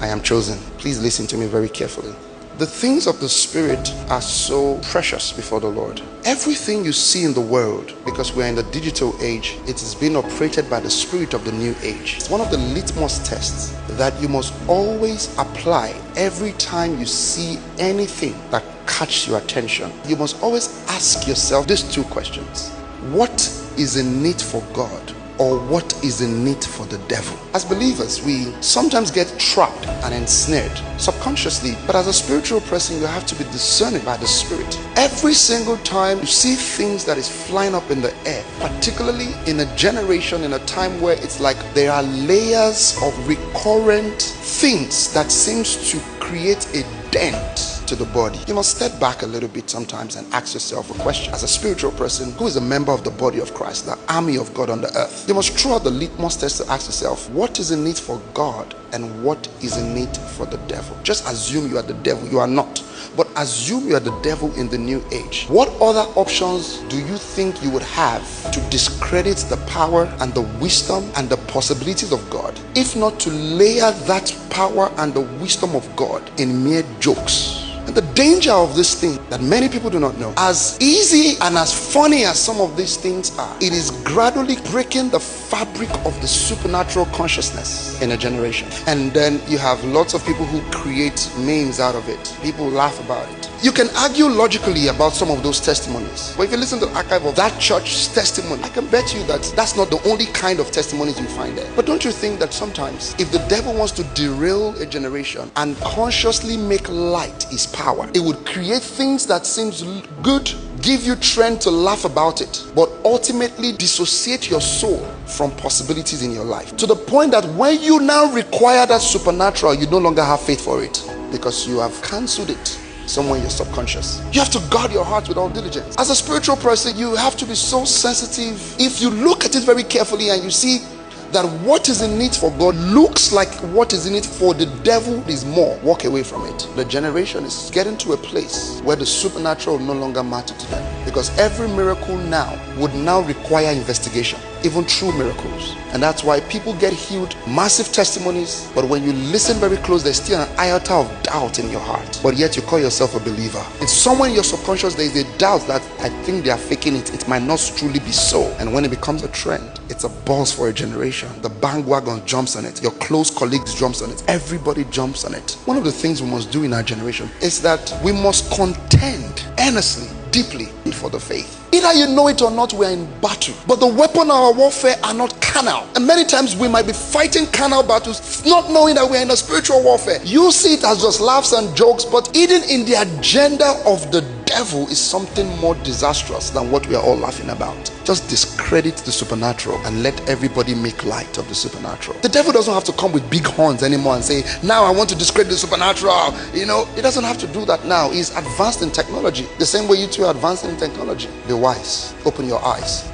I am chosen. Please listen to me very carefully. The things of the Spirit are so precious before the Lord. Everything you see in the world, because we're in the digital age, it is being operated by the Spirit of the new age. It's one of the litmus tests that you must always apply every time you see anything that catches your attention. You must always ask yourself these two questions. What is in it for God? Or what is in it for the devil? As believers, we sometimes get trapped and ensnared subconsciously, but as a spiritual person, you have to be discerning by the Spirit. Every single time you see things that is flying up in the air, particularly in a generation, in a time where it's like there are layers of recurrent things that seems to create a dent to the body, you must step back a little bit sometimes and ask yourself a question. As a spiritual person who is a member of the body of Christ, the army of God on the earth, you must throw out the litmus test to ask yourself, what is in it for God and what is in it for the devil? Just assume you are the devil. You are not. But assume you are the devil in the new age. What other options do you think you would have to discredit the power and the wisdom and the possibilities of God, if not to layer that power and the wisdom of God in mere jokes? And the danger of this thing that many people do not know, as easy and as funny as some of these things are, it is gradually breaking the fabric of the supernatural consciousness in a generation. And then you have lots of people who create memes out of it. People laugh about it. You can argue logically about some of those testimonies, but if you listen to the archive of that church's testimony, I can bet you that that's not the only kind of testimonies you find there. But don't you think that sometimes if the devil wants to derail a generation and consciously make light his power, it would create things that seems good, give you trend to laugh about it, but ultimately dissociate your soul from possibilities in your life, to the point that when you now require that supernatural, you no longer have faith for it because you have cancelled it somewhere in your subconscious. You have to guard your heart with all diligence. As a spiritual person, you have to be so sensitive. If you look at it very carefully and you see that what is in it for God looks like what is in it for the devil is more, walk away from it. The generation is getting to a place where the supernatural no longer matter to them, because every miracle now would now require investigation, even true miracles. And that's why people get healed, massive testimonies, but when you listen very close, there's still an iota of doubt in your heart, but yet you call yourself a believer. It's somewhere in your subconscious there is a doubt that I think they are faking it, it might not truly be so. And when it becomes a trend, it's a buzz for a generation. The bandwagon jumps on it, your close colleagues jumps on it, everybody jumps on it. One of the things we must do in our generation is that we must contend earnestly, deeply for the faith. Either you know it or not, we are in battle, but the weapon of our warfare are not carnal. And many times we might be fighting carnal battles, not knowing that we are in a spiritual warfare. You see it as just laughs and jokes, but hidden in the agenda of the devil is something more disastrous than what we are all laughing about. Just discredit the supernatural and let everybody make light of the supernatural. The devil doesn't have to come with big horns anymore and say, now I want to discredit the supernatural. You know, he doesn't have to do that now. He's advanced in technology, the same way you two are advancing in technology. Be wise. Open your eyes.